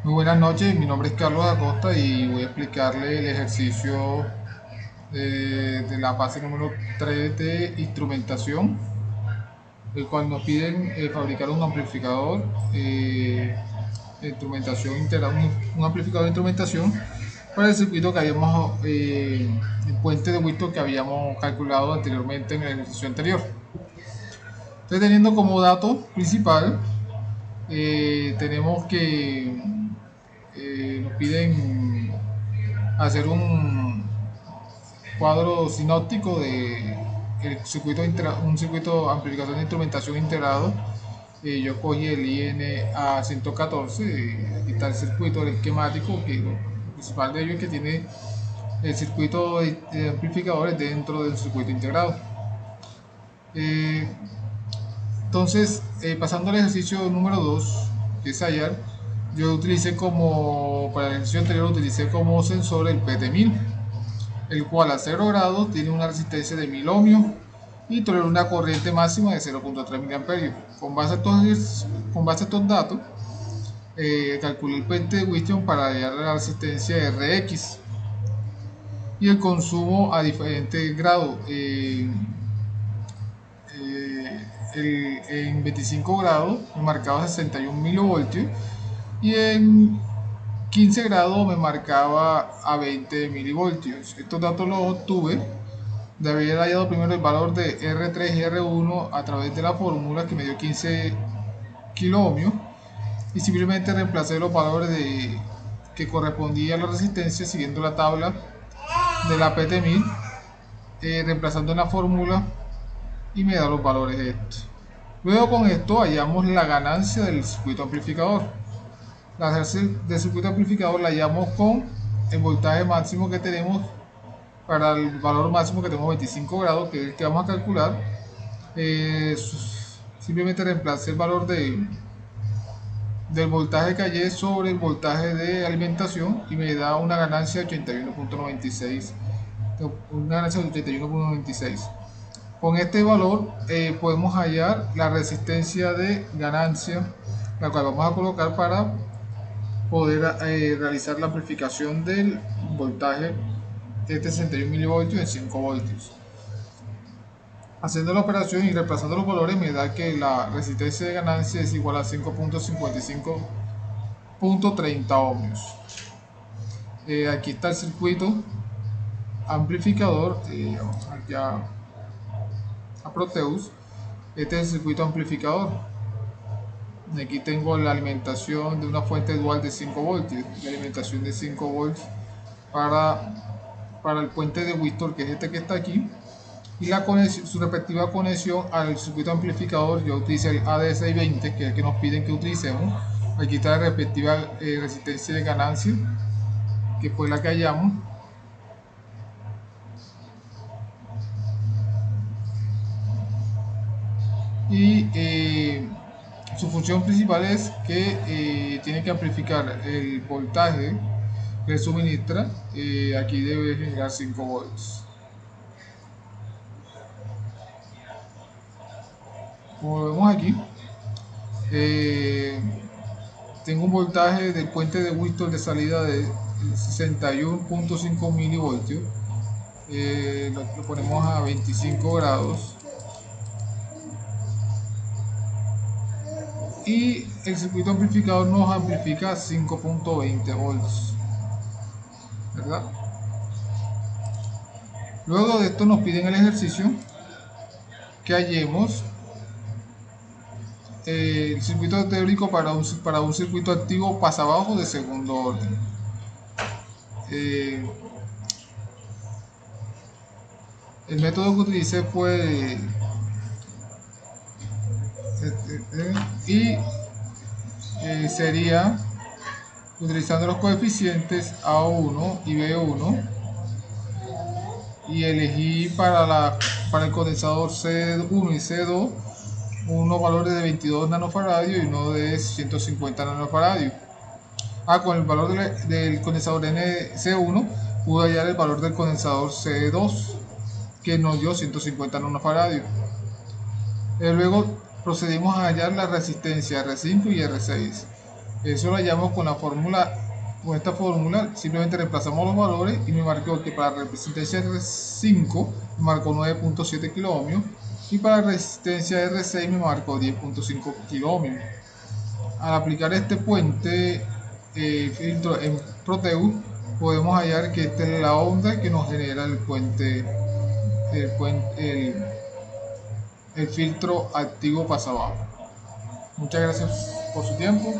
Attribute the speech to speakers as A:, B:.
A: Muy buenas noches, mi nombre es Carlos Acosta y voy a explicarle el ejercicio de la fase número 3 de instrumentación, el cual nos piden fabricar un amplificador, instrumentación un amplificador de instrumentación para el circuito que habíamos, el puente de Whittle que habíamos calculado anteriormente en el ejercicio anterior. Entonces, teniendo como dato principal, tenemos que nos piden hacer un cuadro sinóptico de un circuito amplificación de instrumentación integrado. Yo cogí el INA 114, aquí está el circuito, el esquemático, que lo principal de ello es que tiene el circuito de amplificadores dentro del circuito integrado. Eh, Pasando al ejercicio número 2, que es hallar, yo utilicé para el ejercicio anterior utilicé como sensor el PT1000, el cual a 0 grados tiene una resistencia de 1000 ohmios y tolera una corriente máxima de 0.3 mA. Con base a estos datos, calculé el puente de Wheaton para hallar la resistencia RX y el consumo a diferentes grados. En 25 grados me marcaba 61 milivoltios y en 15 grados me marcaba a 20 milivoltios. Estos datos los obtuve de haber hallado primero el valor de R3 y R1 a través de la fórmula que me dio 15 kiloohmios y simplemente reemplacé los valores que correspondían a la resistencia siguiendo la tabla de la PT1000, reemplazando en la fórmula y me da los valores estos. Luego con esto hallamos la ganancia del circuito amplificador. La ganancia del circuito amplificador la hallamos con el voltaje máximo que tenemos para el valor máximo que tenemos 25 grados, que es el que vamos a calcular. Simplemente reemplacé el valor del voltaje que hallé sobre el voltaje de alimentación y me da una ganancia de 81.96. Una ganancia de 81.96. Con este valor podemos hallar la resistencia de ganancia, la cual vamos a colocar para poder realizar la amplificación del voltaje de 61 milivoltios en 5 voltios. Haciendo la operación y reemplazando los valores me da que la resistencia de ganancia es igual a 5.55.30 ohmios. Aquí está el circuito amplificador, ya a Proteus. Este es el circuito amplificador. Aquí tengo la alimentación de una fuente dual de 5 voltios, la alimentación de 5 volts para el puente de Whittle, que es este que está aquí, y su respectiva conexión al circuito amplificador. Yo utilicé el AD620, que es el que nos piden que utilicemos. Aquí está la respectiva resistencia de ganancia, que fue la que hallamos. Y su función principal es que tiene que amplificar el voltaje que suministra. Aquí debe generar 5 volts. Como vemos aquí, tengo un voltaje del puente de Whittle de salida de 61.5 milivoltios. Lo ponemos a 25 grados. Y el circuito amplificador nos amplifica 5.20 volts, ¿verdad? Luego de esto nos piden el ejercicio que hallemos el circuito teórico para un circuito activo pasabajo de segundo orden. El método que utilicé fue sería utilizando los coeficientes A1 y B1, y elegí para el condensador C1 y C2 unos valores de 22 nanofaradios y uno de 150 nanofaradios. Con el valor del condensador C1 pude hallar el valor del condensador C2, que nos dio 150 nanofaradios. Luego procedimos a hallar la resistencia R5 y R6. Eso lo hallamos con la fórmula, con esta fórmula simplemente reemplazamos los valores y me marcó que para la resistencia R5 me marcó 9.7 kiloohmios y para la resistencia R6 me marcó 10.5 kiloohmios. Al aplicar este puente filtro en Proteus, podemos hallar que esta es la onda que nos genera el, puente, el filtro activo pasa abajo. Muchas gracias por su tiempo.